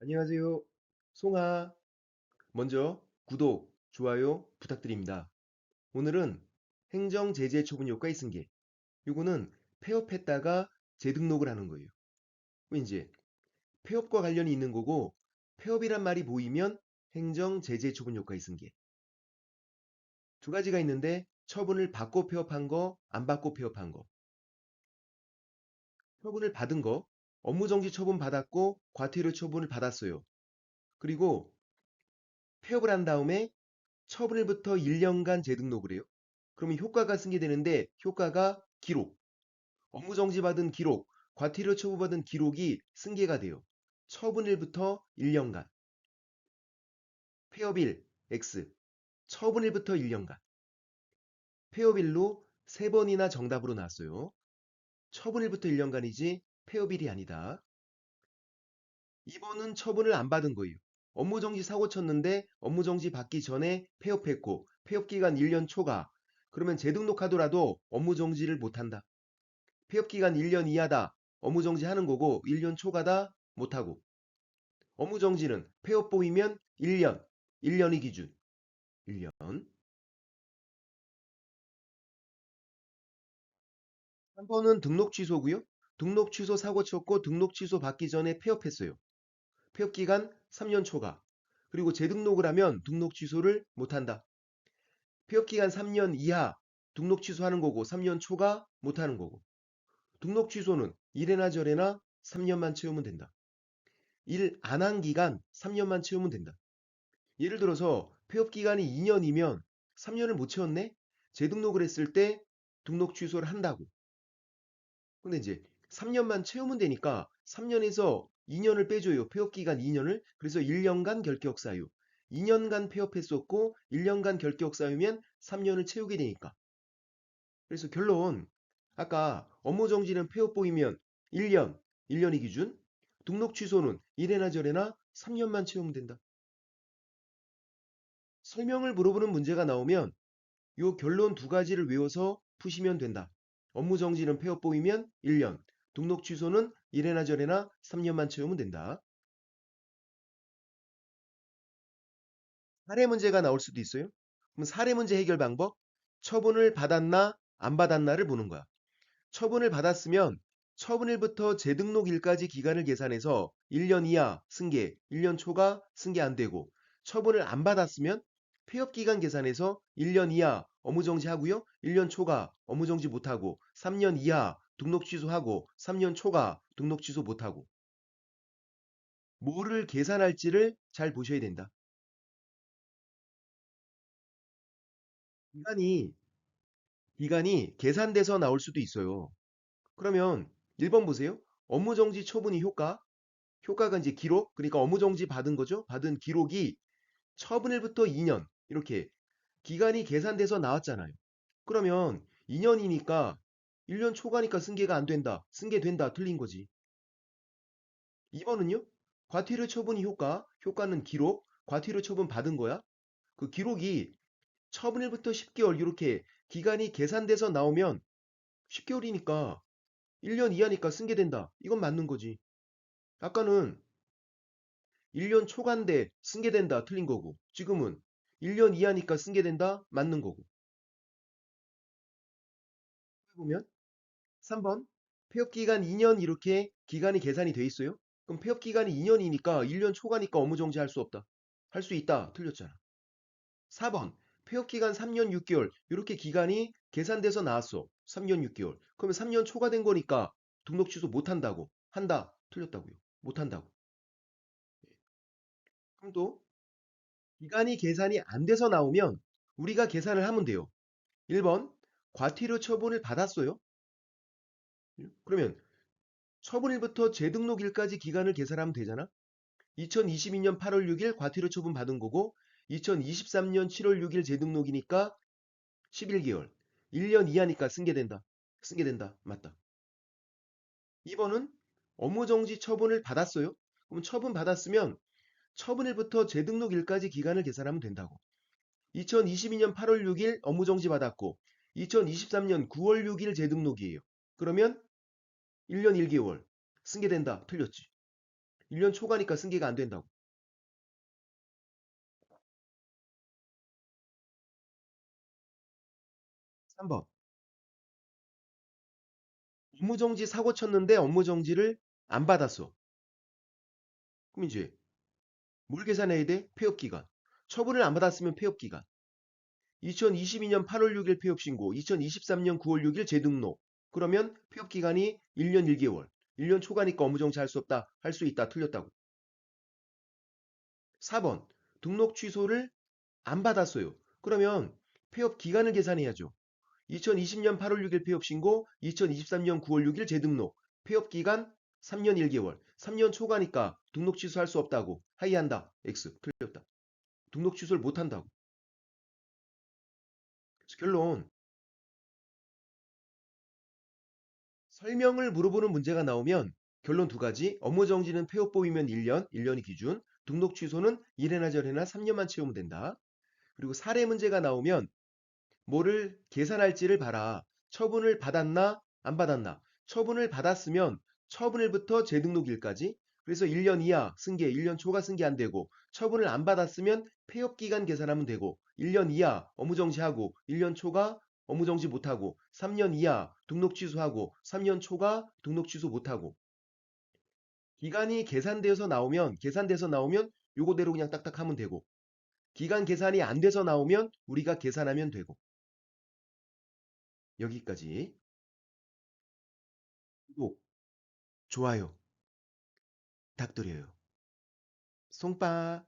안녕하세요. 송아. 먼저 구독, 좋아요 부탁드립니다. 오늘은 행정 제재 처분 효과 이승계. 요거는 폐업했다가 재등록을 하는 거예요. 이제 폐업과 관련이 있는 거고 폐업이란 말이 보이면 행정 제재 처분 효과 이승계. 두 가지가 있는데 처분을 받고 폐업한 거, 안 받고 폐업한 거. 처분을 받은 거, 업무정지 처분 받았고 과태료 처분을 받았어요. 그리고 폐업을 한 다음에 처분일부터 1년간 재등록을 해요. 그러면 효과가 승계되는데 효과가 기록, 업무정지 받은 기록, 과태료 처분받은 기록이 승계가 돼요. 처분일부터 1년간, 폐업일 X, 처분일부터 1년간. 폐업일로 3번이나 정답으로 나왔어요. 처분일부터 1년간이지 폐업일이 아니다. 2번은 처분을 안 받은 거예요. 업무정지 사고 쳤는데 업무정지 받기 전에 폐업했고 폐업기간 1년 초과. 그러면 재등록하더라도 업무정지를 못한다. 폐업기간 1년 이하다. 업무정지 하는 거고 1년 초과다. 못하고. 업무정지는 폐업 보이면 1년. 1년이 기준. 1년. 3번은 등록 취소고요. 등록 취소 사고 쳤고 등록 취소 받기 전에 폐업했어요. 폐업기간 3년 초과. 그리고 재등록을 하면 등록 취소를 못한다. 폐업기간 3년 이하 등록 취소하는 거고 3년 초과 못하는 거고. 등록 취소는 이래나 저래나 3년만 채우면 된다. 일 안 한 기간 3년만 채우면 된다. 예를 들어서 폐업 기간이 2년이면 3년을 못 채웠네? 재등록을 했을 때 등록 취소를 한다고. 근데 이제 3년만 채우면 되니까 3년에서 2년을 빼줘요. 폐업 기간 2년을. 그래서 1년간 결격 사유. 2년간 폐업했었고 1년간 결격 사유면 3년을 채우게 되니까. 그래서 결론. 아까 업무정지는 폐업 보이면 1년, 1년이 기준. 등록 취소는 이래나 저래나 3년만 채우면 된다. 설명을 물어보는 문제가 나오면 요 결론 두 가지를 외워서 푸시면 된다. 업무정지는 폐업 보이면 1년, 등록 취소는 이래나 저래나 3년만 채우면 된다. 사례 문제가 나올 수도 있어요. 그럼 사례 문제 해결 방법? 처분을 받았나 안 받았나를 보는 거야. 처분을 받았으면 처분일부터 재등록일까지 기간을 계산해서 1년 이하 승계, 1년 초과 승계 안 되고 처분을 안 받았으면 폐업기간 계산해서 1년 이하 업무정지 하고요. 1년 초과 업무정지 못하고 3년 이하 등록 취소하고 3년 초과 등록 취소 못하고 뭐를 계산할지를 잘 보셔야 된다. 기간이, 기간이 계산돼서 나올 수도 있어요. 그러면 1번 보세요. 업무정지 처분이 효과, 효과가 이제 기록, 그러니까 업무정지 받은 거죠. 받은 기록이 처분일부터 2년 이렇게 기간이 계산돼서 나왔잖아요. 그러면 2년이니까 1년 초과니까 승계가 안 된다. 승계된다. 틀린 거지. 2번은요? 과태료 처분이 효과, 효과는 기록, 과태료 처분 받은 거야. 그 기록이 처분일부터 10개월 이렇게 기간이 계산돼서 나오면 10개월이니까 1년 이하니까 승계된다. 이건 맞는 거지. 아까는 1년 초과인데 승계된다 틀린 거고 지금은 1년 이하니까 승계된다 맞는 거고 보면 3번 폐업기간 2년 이렇게 기간이 계산이 돼 있어요. 그럼 폐업기간이 2년이니까 1년 초과니까 업무정지 할 수 없다. 할 수 있다 틀렸잖아. 4번 폐업기간 3년 6개월 이렇게 기간이 계산돼서 나왔어. 3년 6개월. 그러면 3년 초과된 거니까 등록 취소 못한다고. 한다 틀렸다고요. 못한다고. 그럼 또 기간이 계산이 안 돼서 나오면 우리가 계산을 하면 돼요. 1번 과태료 처분을 받았어요. 그러면 처분일부터 재등록일까지 기간을 계산하면 되잖아. 2022년 8월 6일 과태료 처분 받은 거고 2023년 7월 6일 재등록이니까 11개월. 1년 이하니까 승계된다. 승계된다. 맞다. 2번은 업무정지 처분을 받았어요. 그럼 처분 받았으면 처분일부터 재등록일까지 기간을 계산하면 된다고. 2022년 8월 6일 업무정지 받았고 2023년 9월 6일 재등록이에요. 그러면 1년 1개월 승계된다. 틀렸지. 1년 초과니까 승계가 안 된다고. 3번. 업무정지 사고 쳤는데 업무정지를 안 받았어. 그럼 이제 뭘 계산해야 돼? 폐업기간. 처분을 안 받았으면 폐업기간. 2022년 8월 6일 폐업 신고, 2023년 9월 6일 재등록. 그러면 폐업 기간이 1년 1개월. 1년 초과니까 업무정지 할 수 없다. 할 수 있다. 틀렸다고. 4번. 등록 취소를 안 받았어요. 그러면 폐업 기간을 계산해야죠. 2020년 8월 6일 폐업 신고, 2023년 9월 6일 재등록. 폐업 기간 3년 1개월. 3년 초과니까 등록 취소할 수 없다고. 하이한다. X. 틀렸다. 등록 취소를 못 한다고. 결론. 설명을 물어보는 문제가 나오면 결론 두 가지. 업무 정지는 폐업보이면 1년, 1년이 기준. 등록 취소는 1회나 절회나 3년만 채우면 된다. 그리고 사례 문제가 나오면 뭐를 계산할지를 봐라. 처분을 받았나 안 받았나. 처분을 받았으면 처분일부터 재등록일까지. 그래서 1년 이하 승계, 1년 초과 승계 안 되고 처분을 안 받았으면 폐업기간 계산하면 되고 1년 이하 업무정지하고 1년 초과 업무정지 못하고 3년 이하 등록 취소하고 3년 초과 등록 취소 못하고 기간이 계산돼서 나오면 요거대로 그냥 딱딱 하면 되고 기간 계산이 안 돼서 나오면 우리가 계산하면 되고 여기까지. 구독, 좋아요 부탁드려요. 송빠.